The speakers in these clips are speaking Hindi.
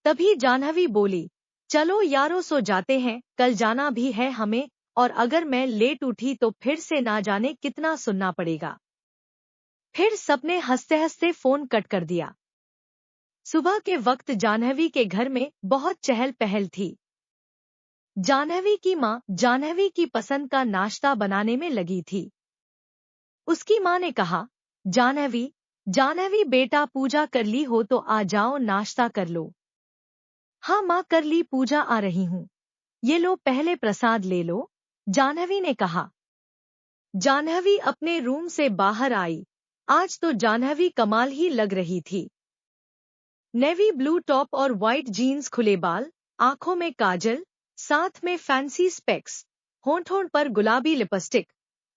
तभी जाह्नवी बोली, चलो यारो सो जाते हैं, कल जाना भी है हमें, और अगर मैं लेट उठी तो फिर से ना जाने कितना सुनना पड़ेगा। फिर सबने हंसते हंसते फोन कट कर दिया। सुबह के वक्त जाह्नवी के घर में बहुत चहल पहल थी। जाह्नवी की माँ जाह्नवी की पसंद का नाश्ता बनाने में लगी थी। उसकी माँ ने कहा, जाह्नवी, जाह्नवी बेटा पूजा कर ली हो तो आ जाओ नाश्ता कर लो। हाँ माँ कर ली पूजा, आ रही हूँ। ये लो पहले प्रसाद ले लो, जाह्नवी ने कहा। जाह्नवी अपने रूम से बाहर आई। आज तो जाह्नवी कमाल ही लग रही थी। नेवी ब्लू टॉप और व्हाइट जीन्स, खुले बाल, आंखों में काजल, साथ में फैंसी स्पेक्स, होंठों पर गुलाबी लिपस्टिक,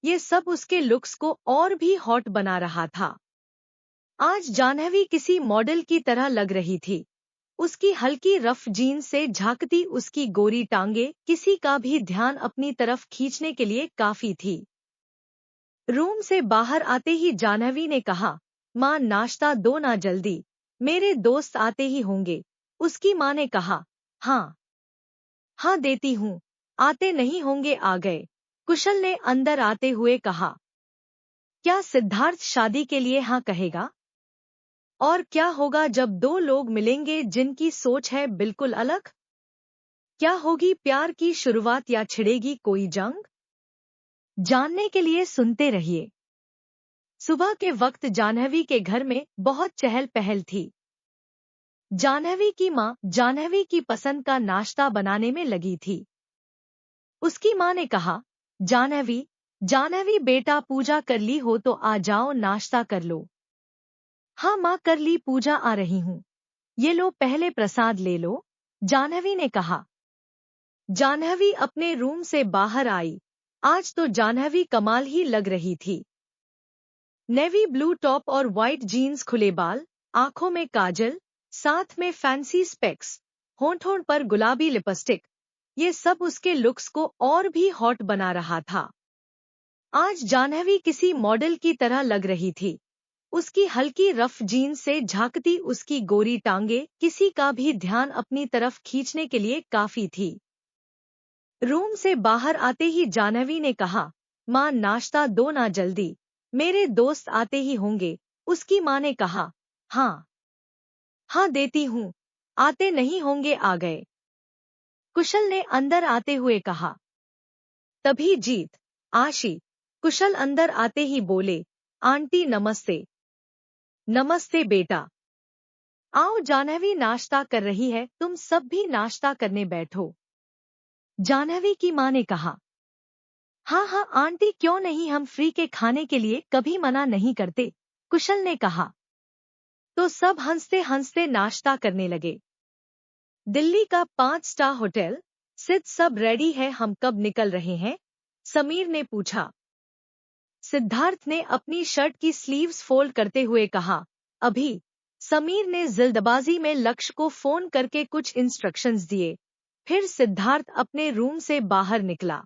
ये सब उसके लुक्स को और भी हॉट बना रहा था। आज जाह्नवी किसी मॉडल की तरह लग रही थी। उसकी हल्की रफ जीन्स से झांकती उसकी गोरी टांगे किसी का भी ध्यान अपनी तरफ खींचने के लिए काफी थी। रूम से बाहर आते ही जाह्नवी ने कहा, माँ नाश्ता दो ना जल्दी, मेरे दोस्त आते ही होंगे। उसकी माँ ने कहा, हाँ हाँ देती हूँ, आते नहीं होंगे आ गए, कुशल ने अंदर आते हुए कहा। क्या सिद्धार्थ शादी के लिए हाँ कहेगा? और क्या होगा जब दो लोग मिलेंगे जिनकी सोच है बिल्कुल अलग? क्या होगी प्यार की शुरुआत या छिड़ेगी कोई जंग? जानने के लिए सुनते रहिए। सुबह के वक्त जाह्नवी के घर में बहुत चहल पहल थी। जाह्नवी की माँ जाह्नवी की पसंद का नाश्ता बनाने में लगी थी। उसकी माँ ने कहा, जाह्नवी, जाह्नवी बेटा पूजा कर ली हो तो आ जाओ नाश्ता कर लो। हाँ माँ कर ली पूजा, आ रही हूँ। ये लो पहले प्रसाद ले लो, जाह्नवी ने कहा। जाह्नवी अपने रूम से बाहर आई। आज तो जाह्नवी कमाल ही लग रही थी। नेवी ब्लू टॉप और व्हाइट जीन्स, खुले बाल, आंखों में काजल, साथ में फैंसी स्पेक्स, होंठों पर गुलाबी लिपस्टिक, ये सब उसके लुक्स को और भी हॉट बना रहा था। आज जाह्नवी किसी मॉडल की तरह लग रही थी। उसकी हल्की रफ जीन्स से झांकती उसकी गोरी टांगे किसी का भी ध्यान अपनी तरफ खींचने के लिए काफी थी। रूम से बाहर आते ही जाह्नवी ने कहा, माँ नाश्ता दो ना जल्दी, मेरे दोस्त आते ही होंगे। उसकी माँ ने कहा, हाँ हाँ देती हूँ, आते नहीं होंगे आ गए, कुशल ने अंदर आते हुए कहा। तभी जीत, आशी, कुशल अंदर आते ही बोले, आंटी नमस्ते। नमस्ते बेटा। आओ जाह्नवी नाश्ता कर रही है, तुम सब भी नाश्ता करने बैठो, जाह्नवी की माँ ने कहा। हाँ हाँ आंटी क्यों नहीं, हम फ्री के खाने के लिए कभी मना नहीं करते, कुशल ने कहा। तो सब हंसते हंसते नाश्ता करने लगे। दिल्ली का 5 स्टार होटल, सिद्ध सब रेडी है, हम कब निकल रहे हैं? समीर ने पूछा। सिद्धार्थ ने अपनी शर्ट की स्लीव्स फोल्ड करते हुए कहा, अभी। समीर ने जल्दबाजी में लक्ष्य को फोन करके कुछ इंस्ट्रक्शंस दिए। फिर सिद्धार्थ अपने रूम से बाहर निकला।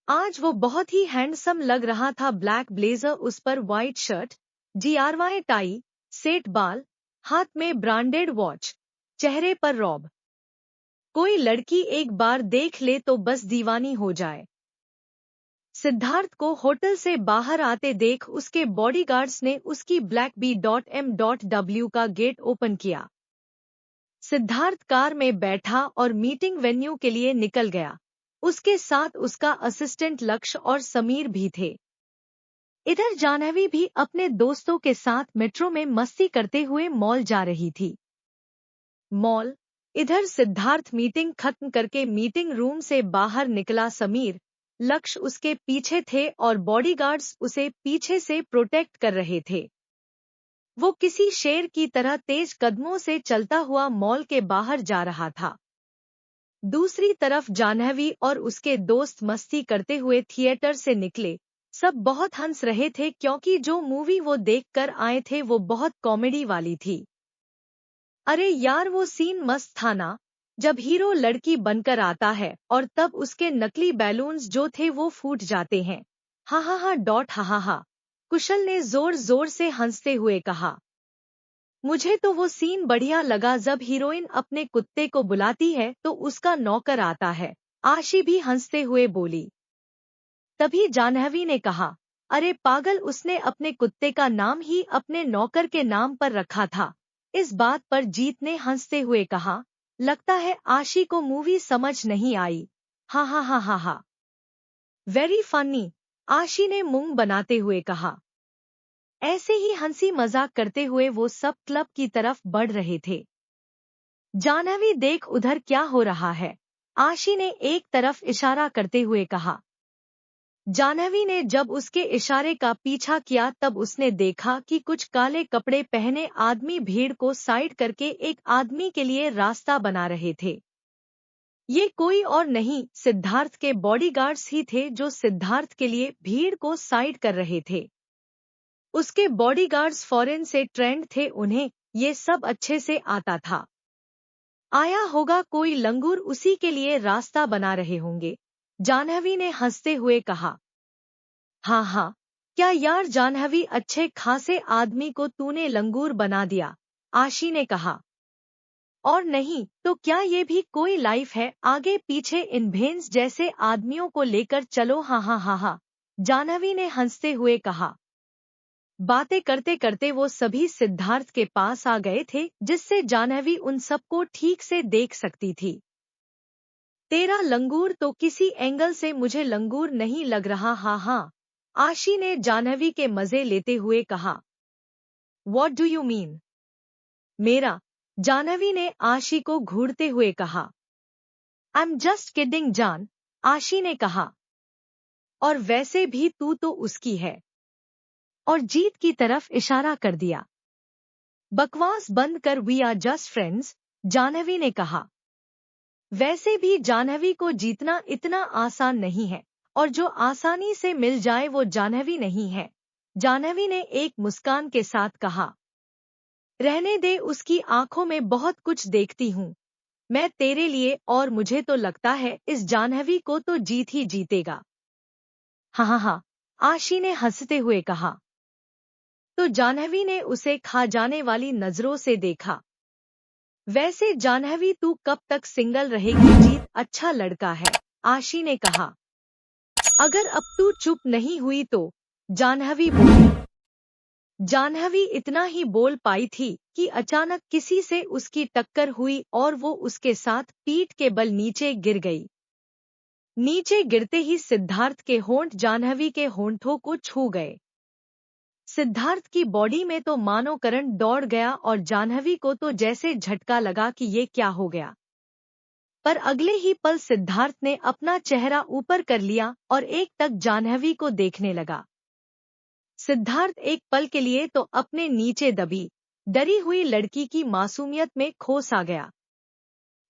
आज वो बहुत ही हैंडसम लग रहा था। ब्लैक ब्लेजर, उस पर व्हाइट शर्ट, जीआरवाई टाई, सेट बाल, हाथ में ब्रांडेड वॉच, चेहरे पर रौब। कोई लड़की एक बार देख ले तो बस दीवानी हो जाए। सिद्धार्थ को होटल से बाहर आते देख उसके बॉडीगार्ड्स ने उसकी ब्लैक BMW का गेट ओपन किया। सिद्धार्थ कार में बैठा और मीटिंग वेन्यू के लिए निकल गया। उसके साथ उसका असिस्टेंट लक्ष्य और समीर भी थे। इधर जाह्नवी भी अपने दोस्तों के साथ मेट्रो में मस्ती करते हुए मॉल जा रही थी। मॉल। इधर सिद्धार्थ मीटिंग खत्म करके मीटिंग रूम से बाहर निकला। समीर, लक्ष्य उसके पीछे थे और बॉडीगार्ड्स उसे पीछे से प्रोटेक्ट कर रहे थे। वो किसी शेर की तरह तेज कदमों से चलता हुआ मॉल के बाहर जा रहा था। दूसरी तरफ जाह्नवी और उसके दोस्त मस्ती करते हुए थिएटर से निकले। सब बहुत हंस रहे थे क्योंकि जो मूवी वो देखकर आए थे वो बहुत कॉमेडी वाली थी। अरे यार वो सीन मस्त था ना, जब हीरो लड़की बनकर आता है और तब उसके नकली बैलून्स जो थे वो फूट जाते हैं। हा हा हा डॉट हा हा हा, कुशल ने जोर जोर से हंसते हुए कहा। मुझे तो वो सीन बढ़िया लगा जब हीरोइन अपने कुत्ते को बुलाती है तो उसका नौकर आता है। आशी भी हंसते हुए बोली। तभी जाह्नवी ने कहा, अरे पागल, उसने अपने कुत्ते का नाम ही अपने नौकर के नाम पर रखा था। इस बात पर जीत ने हंसते हुए कहा, लगता है आशी को मूवी समझ नहीं आई। हा हा हा हा हा। वेरी फनी, आशी ने मुंह बनाते हुए कहा। ऐसे ही हंसी मजाक करते हुए वो सब क्लब की तरफ बढ़ रहे थे। जाह्नवी, देख उधर क्या हो रहा है, आशी ने एक तरफ इशारा करते हुए कहा। जाह्नवी ने जब उसके इशारे का पीछा किया तब उसने देखा कि कुछ काले कपड़े पहने आदमी भीड़ को साइड करके एक आदमी के लिए रास्ता बना रहे थे। ये कोई और नहीं, सिद्धार्थ के बॉडीगार्ड्स ही थे जो सिद्धार्थ के लिए भीड़ को साइड कर रहे थे। उसके बॉडीगार्ड्स फॉरेन से ट्रेंड थे, उन्हें ये सब अच्छे से आता था। आया होगा कोई लंगूर, उसी के लिए रास्ता बना रहे होंगे, जाह्नवी ने हंसते हुए कहा। हाँ हाँ, क्या यार जाह्नवी, अच्छे खासे आदमी को तूने लंगूर बना दिया, आशी ने कहा। और नहीं तो क्या ये भी कोई लाइफ है, आगे पीछे इन भेंस जैसे आदमियों को लेकर चलो। हाँ हाँ हाँ हाँ, जाह्नवी ने हंसते हुए कहा। बातें करते करते वो सभी सिद्धार्थ के पास आ गए थे, जिससे जाह्नवी उन सबको ठीक से देख सकती थी। तेरा लंगूर तो किसी एंगल से मुझे लंगूर नहीं लग रहा। हाँ हाँ, आशी ने जाह्नवी के मजे लेते हुए कहा। What do you mean? मेरा, जाह्नवी ने आशी को घूरते हुए कहा। I'm just kidding जान, आशी ने कहा। और वैसे भी तू तो उसकी है, और जीत की तरफ इशारा कर दिया। बकवास बंद कर, we are just friends, Jahnavi ने कहा। वैसे भी जाह्नवी को जीतना इतना आसान नहीं है, और जो आसानी से मिल जाए वो जाह्नवी नहीं है, जाह्नवी ने एक मुस्कान के साथ कहा। रहने दे, उसकी आंखों में बहुत कुछ देखती हूँ मैं तेरे लिए, और मुझे तो लगता है इस जाह्नवी को तो जीत ही जीतेगा। हाँ हाँ हाँ, आशी ने हंसते हुए कहा। तो जाह्नवी ने उसे खा जाने वाली नजरों से देखा। वैसे जाह्नवी, तू कब तक सिंगल रहेगी? जीत अच्छा लड़का है, आशी ने कहा। अगर अब तू चुप नहीं हुई तो, जाह्नवी बोली। जाह्नवी इतना ही बोल पाई थी कि अचानक किसी से उसकी टक्कर हुई और वो उसके साथ पीठ के बल नीचे गिर गई। नीचे गिरते ही सिद्धार्थ के होंठ जाह्नवी के होंठों को छू गए। सिद्धार्थ की बॉडी में तो मानो करंट दौड़ गया और जाह्नवी को तो जैसे झटका लगा कि ये क्या हो गया। पर अगले ही पल सिद्धार्थ ने अपना चेहरा ऊपर कर लिया और एक टक जाह्नवी को देखने लगा। सिद्धार्थ एक पल के लिए तो अपने नीचे दबी डरी हुई लड़की की मासूमियत में खो सा गया।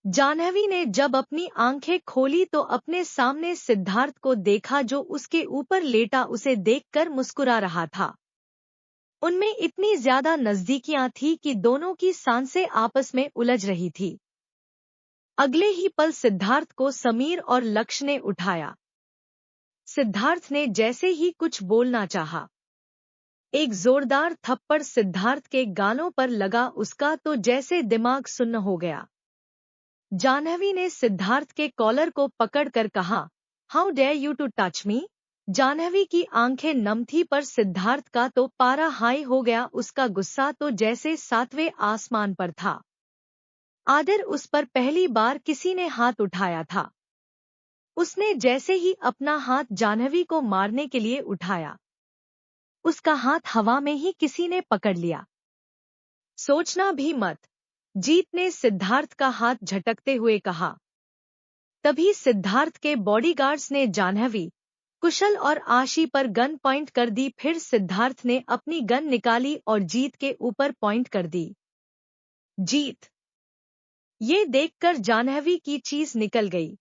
जाह्नवी ने जब अपनी आंखें खोली तो अपने सामने सिद्धार्थ को देखा, जो उसके ऊपर लेटा उसे देखकर मुस्कुरा रहा था। उनमें इतनी ज्यादा नजदीकियां थी कि दोनों की सांसें आपस में उलझ रही थी। अगले ही पल सिद्धार्थ को समीर और लक्ष्य ने उठाया। सिद्धार्थ ने जैसे ही कुछ बोलना चाहा, एक जोरदार थप्पड़ सिद्धार्थ के गालों पर लगा, उसका तो जैसे दिमाग सुन्न हो गया। जाह्नवी ने सिद्धार्थ के कॉलर को पकड़कर कहा, how dare you to touch me? Jahnavi की आंखें नम थी, पर सिद्धार्थ का तो पारा हाई हो गया, उसका गुस्सा तो जैसे सातवें आसमान पर था। आदर उस पर पहली बार किसी ने हाथ उठाया था। उसने जैसे ही अपना हाथ जाह्नवी को मारने के लिए उठाया, उसका हाथ हवा में ही किसी ने पकड़ लिया। सोचना भी मत, जीत ने सिद्धार्थ का हाथ झटकते हुए कहा। तभी सिद्धार्थ के बॉडीगार्ड्स ने जाह्नवी, कुशल और आशी पर गन पॉइंट कर दी। फिर सिद्धार्थ ने अपनी गन निकाली और जीत के ऊपर पॉइंट कर दी। जीत, ये देखकर जाह्नवी की चीज निकल गई।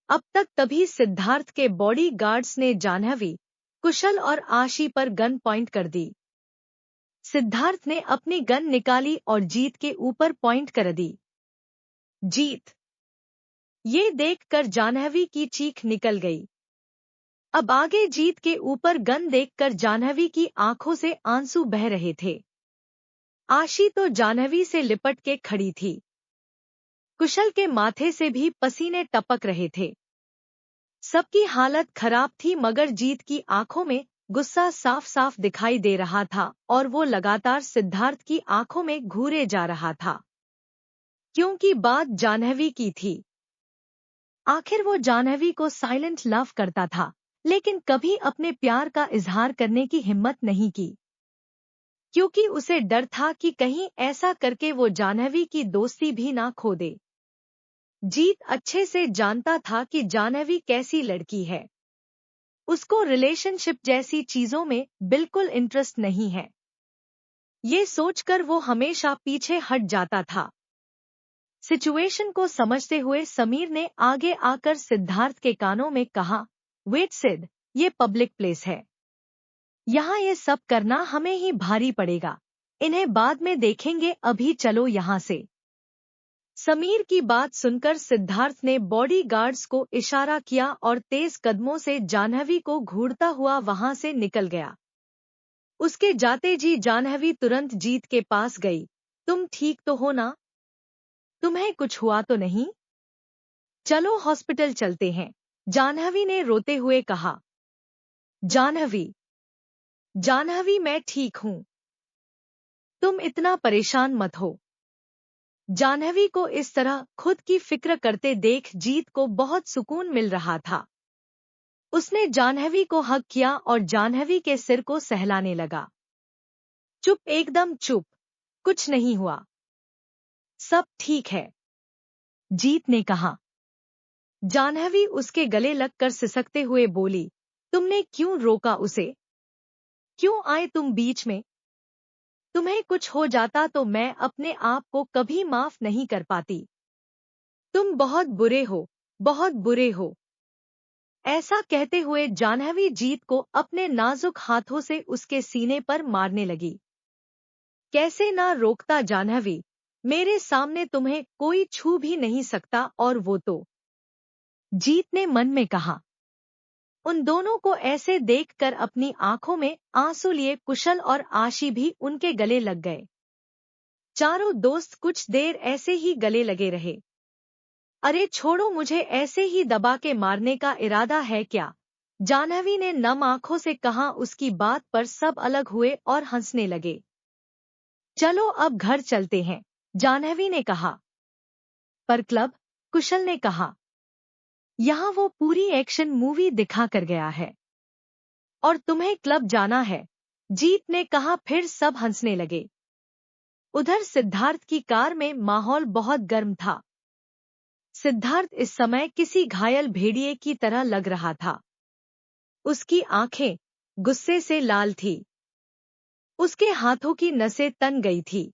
अब तक तभी सिद्धार्थ के बॉडी गार्ड्स ने जाह्नवी, कुशल और आशी पर गन पॉइंट कर दी। सिद्धार्थ ने अपनी गन निकाली और जीत के ऊपर पॉइंट कर दी। जीत, ये देखकर जाह्नवी की चीख निकल गई। अब आगे जीत के ऊपर गन देखकर जाह्नवी की आंखों से आंसू बह रहे थे। आशी तो जाह्नवी से लिपट के खड़ी थी। कुशल के माथे से भी पसीने टपक रहे थे। सबकी हालत खराब थी, मगर जीत की आंखों में गुस्सा साफ साफ दिखाई दे रहा था और वो लगातार सिद्धार्थ की आंखों में घूरे जा रहा था। क्योंकि बात जाह्नवी की थी। आखिर वो जाह्नवी को साइलेंट लव करता था, लेकिन कभी अपने प्यार का इजहार करने की हिम्मत नहीं की, क्योंकि उसे डर था कि कहीं ऐसा करके वो जाह्नवी की दोस्ती भी ना खो दे। जीत अच्छे से जानता था कि जाह्नवी कैसी लड़की है। उसको रिलेशनशिप जैसी चीजों में बिल्कुल इंटरेस्ट नहीं है। ये सोचकर वो हमेशा पीछे हट जाता था। सिचुएशन को समझते हुए समीर ने आगे आकर सिद्धार्थ के कानों में कहा, वेट सिड, ये पब्लिक प्लेस है। यहाँ ये सब करना हमें ही भारी पड़ेगा। इन्हें बाद में देखेंगे, अभी चलो यहाँ से। समीर की बात सुनकर सिद्धार्थ ने बॉडीगार्ड्स को इशारा किया और तेज कदमों से जाह्नवी को घूरता हुआ वहां से निकल गया। उसके जाते जी जाह्नवी तुरंत जीत के पास गई। तुम ठीक तो हो ना? तुम्हें कुछ हुआ तो नहीं? चलो हॉस्पिटल चलते हैं, जाह्नवी ने रोते हुए कहा। जाह्नवी, जाह्नवी, मैं ठीक हूँ। तुम इतना परेशान मत हो। जाह्नवी को इस तरह खुद की फिक्र करते देख जीत को बहुत सुकून मिल रहा था। उसने जाह्नवी को हग किया और जाह्नवी के सिर को सहलाने लगा। चुप, एकदम चुप, कुछ नहीं हुआ, सब ठीक है, जीत ने कहा। जाह्नवी उसके गले लगकर सिसकते हुए बोली, तुमने क्यों रोका उसे? क्यों आए तुम बीच में? तुम्हें कुछ हो जाता तो मैं अपने आप को कभी माफ नहीं कर पाती। तुम बहुत बुरे हो, बहुत बुरे हो। ऐसा कहते हुए जाह्नवी जीत को अपने नाजुक हाथों से उसके सीने पर मारने लगी। कैसे ना रोकता जाह्नवी, मेरे सामने तुम्हें कोई छू भी नहीं सकता, और वो तो। जीत ने मन में कहा। उन दोनों को ऐसे देखकर अपनी आंखों में आंसू लिए कुशल और आशी भी उनके गले लग गए। चारों दोस्त कुछ देर ऐसे ही गले लगे रहे। अरे छोड़ो, मुझे ऐसे ही दबा के मारने का इरादा है क्या? जाह्नवी ने नम आंखों से कहा। उसकी बात पर सब अलग हुए और हंसने लगे। चलो अब घर चलते हैं, जाह्नवी ने कहा। पर क्लब? कुशल ने कहा। यहाँ वो पूरी एक्शन मूवी दिखा कर गया है और तुम्हें क्लब जाना है, जीत ने कहा। फिर सब हंसने लगे। उधर सिद्धार्थ की कार में माहौल बहुत गर्म था। सिद्धार्थ इस समय किसी घायल भेड़िए की तरह लग रहा था। उसकी आंखें गुस्से से लाल थी। उसके हाथों की नसें तन गई थी।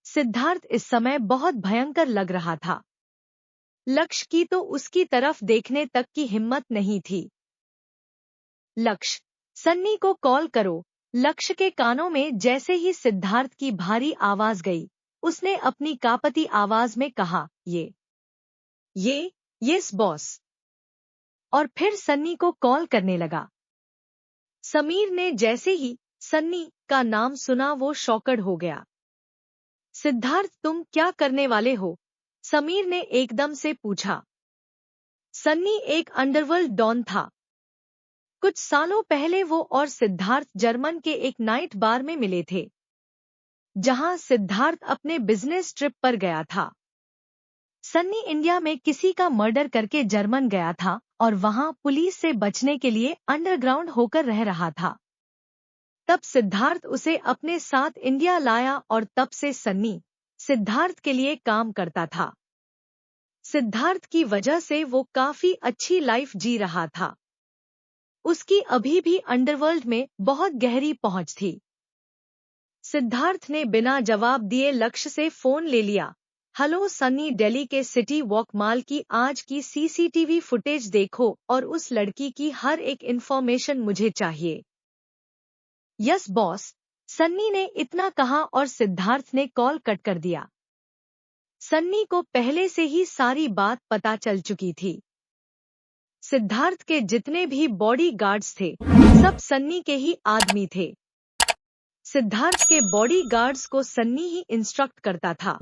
सिद्धार्थ इस समय बहुत भयंकर लग रहा था। लक्ष्य की तो उसकी तरफ देखने तक की हिम्मत नहीं थी। लक्ष्य, सन्नी को कॉल करो। लक्ष्य के कानों में जैसे ही सिद्धार्थ की भारी आवाज गई, उसने अपनी कांपती आवाज में कहा, यस बॉस। और फिर सन्नी को कॉल करने लगा। समीर ने जैसे ही सन्नी का नाम सुना वो शॉकड हो गया। सिद्धार्थ, तुम क्या करने वाले हो? समीर ने एकदम से पूछा। सन्नी एक अंडरवर्ल्ड डॉन था। कुछ सालों पहले वो और सिद्धार्थ जर्मन के एक नाइट बार में मिले थे, जहां सिद्धार्थ अपने बिजनेस ट्रिप पर गया था। सन्नी इंडिया में किसी का मर्डर करके जर्मन गया था और वहां पुलिस से बचने के लिए अंडरग्राउंड होकर रह रहा था। तब सिद्धार्थ उसे अपने साथ इंडिया लाया और तब से सन्नी सिद्धार्थ के लिए काम करता था। सिद्धार्थ की वजह से वो काफी अच्छी लाइफ जी रहा था। उसकी अभी भी अंडरवर्ल्ड में बहुत गहरी पहुंच थी। सिद्धार्थ ने बिना जवाब दिए लक्ष्य से फोन ले लिया। हेलो सन्नी, दिल्ली के सिटी वॉक मॉल की आज की सीसीटीवी फुटेज देखो और उस लड़की की हर एक इंफॉर्मेशन मुझे चाहिए। यस बॉस, सन्नी ने इतना कहा और सिद्धार्थ ने कॉल कट कर दिया। सन्नी को पहले से ही सारी बात पता चल चुकी थी। सिद्धार्थ के जितने भी बॉडीगार्ड्स थे, सब सन्नी के ही आदमी थे। सिद्धार्थ के बॉडीगार्ड्स को सन्नी ही इंस्ट्रक्ट करता था।